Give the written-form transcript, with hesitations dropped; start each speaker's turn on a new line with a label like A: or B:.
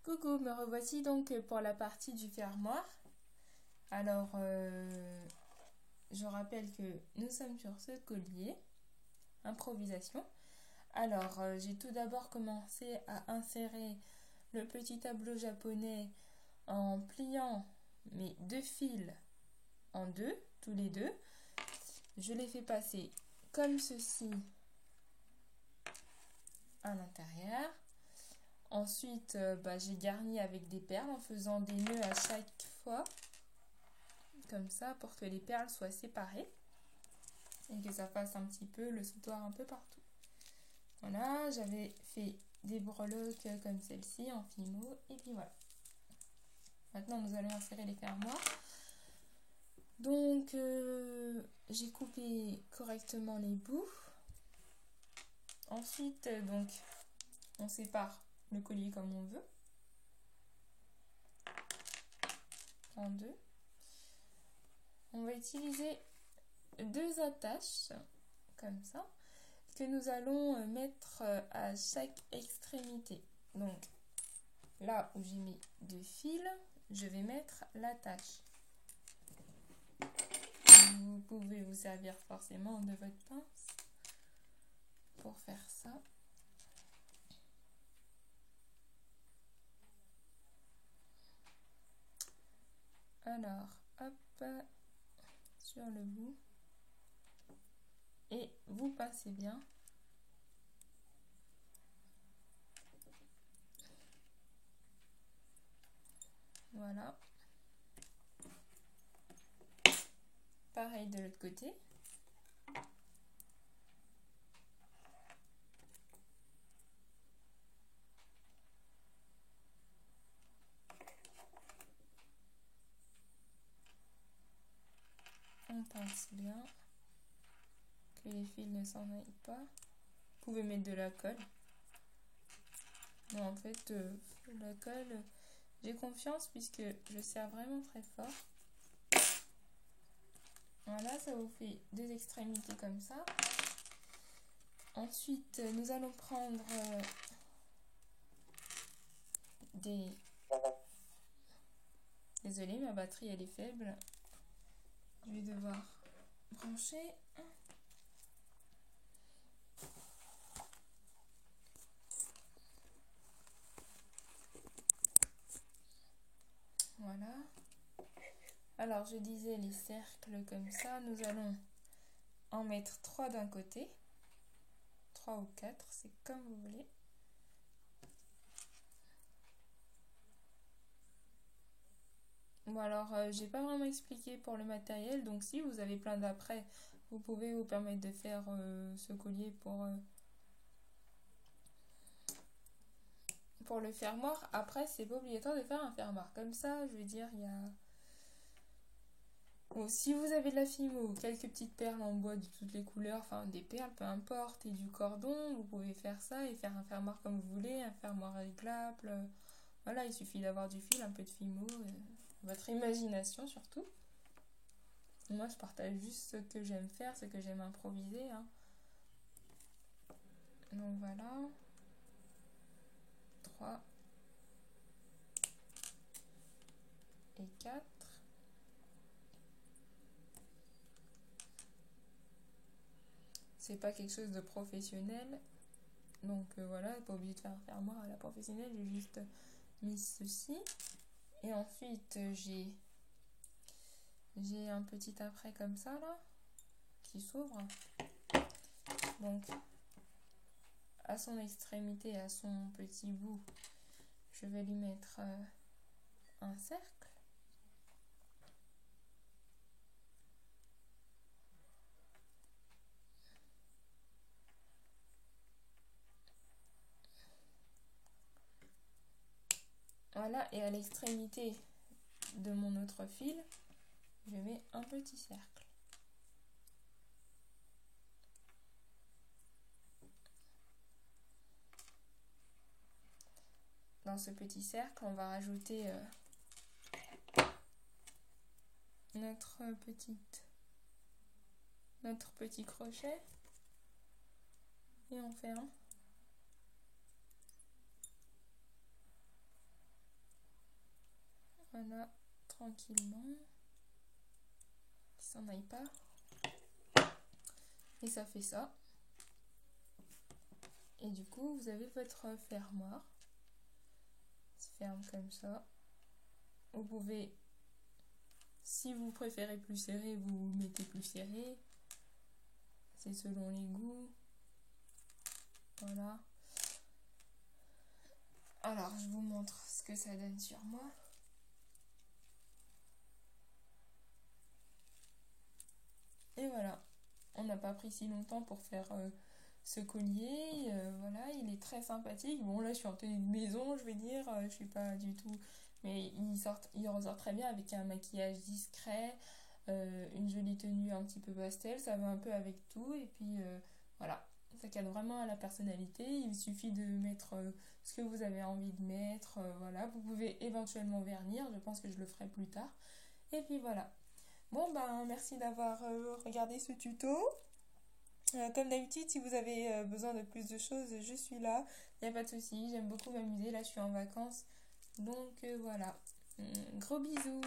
A: Coucou, me revoici donc pour la partie du fermoir. Alors, je rappelle que nous sommes sur ce collier, improvisation. Alors, j'ai tout d'abord commencé à insérer le petit tableau japonais en pliant mes deux fils en deux, tous les deux. Je les fais passer comme ceci à l'intérieur. Ensuite, j'ai garni avec des perles en faisant des nœuds à chaque fois, comme ça, pour que les perles soient séparées et que ça fasse un petit peu le sautoir un peu partout. Voilà, j'avais fait des breloques comme celle-ci en fimo, et puis voilà. Maintenant, nous allons insérer les fermoirs. Donc, j'ai coupé correctement les bouts. Ensuite, donc, on sépare le collier comme on veut, en deux. On va utiliser deux attaches, comme ça, que nous allons mettre à chaque extrémité. Donc, là où j'ai mis deux fils, je vais mettre l'attache. Vous pouvez vous servir forcément de votre pince pour faire ça. Alors, hop, sur le bout. Et vous pincez bien. Voilà. Pareil de l'autre côté. On pince bien. Que les fils ne s'en aillent pas. Vous pouvez mettre de la colle. Non, en fait, la colle, j'ai confiance puisque je serre vraiment très fort. Voilà, ça vous fait deux extrémités comme ça. Ensuite, nous allons prendre des... Désolée, ma batterie elle est faible. Je vais devoir brancher. Voilà. Alors, je disais les cercles comme ça. Nous allons en mettre 3 d'un côté. 3 ou 4, c'est comme vous voulez. Bon, alors, j'ai pas vraiment expliqué pour le matériel. Donc, si vous avez plein d'après, vous pouvez vous permettre de faire ce collier pour le fermoir. Après, c'est pas obligatoire de faire un fermoir. Comme ça, je veux dire, il y a... Bon, si vous avez de la fimo ou quelques petites perles en bois de toutes les couleurs, enfin des perles, peu importe, et du cordon, vous pouvez faire ça et faire un fermoir comme vous voulez, un fermoir réglable. Voilà, il suffit d'avoir du fil, un peu de fimo, votre imagination surtout. Moi, je partage juste ce que j'aime faire, ce que j'aime improviser. Hein. Donc voilà. 3 et 4. C'est pas quelque chose de professionnel. Donc voilà, pas obligé de faire un fermoir à la professionnelle, j'ai juste mis ceci. Et ensuite, j'ai un petit après comme ça là, qui s'ouvre. Donc, à son extrémité, à son petit bout, je vais lui mettre un cercle. Voilà, et à l'extrémité de mon autre fil, je mets un petit cercle. Dans ce petit cercle, on va rajouter notre petit crochet et on ferme. Voilà, tranquillement. Qu'il s'en aille pas. Et ça fait ça. Et du coup, vous avez votre fermoir. Il se ferme comme ça. Vous pouvez, si vous préférez plus serré, vous mettez plus serré. C'est selon les goûts. Voilà. Alors, je vous montre ce que ça donne sur moi. Et voilà. On n'a pas pris si longtemps pour faire ce collier. Voilà, il est très sympathique. Bon, là, je suis en tenue de maison, je vais dire. Je suis pas du tout... Mais il ressort très bien avec un maquillage discret, une jolie tenue un petit peu pastel. Ça va un peu avec tout. Et puis, voilà. Ça cadre vraiment à la personnalité. Il suffit de mettre ce que vous avez envie de mettre. Voilà. Vous pouvez éventuellement vernir. Je pense que je le ferai plus tard. Et puis, voilà. Bon, ben, merci d'avoir regardé ce tuto. Comme d'habitude, si vous avez besoin de plus de choses, je suis là. Il n'y a pas de souci, j'aime beaucoup m'amuser. Là, je suis en vacances. Donc, voilà. Gros bisous.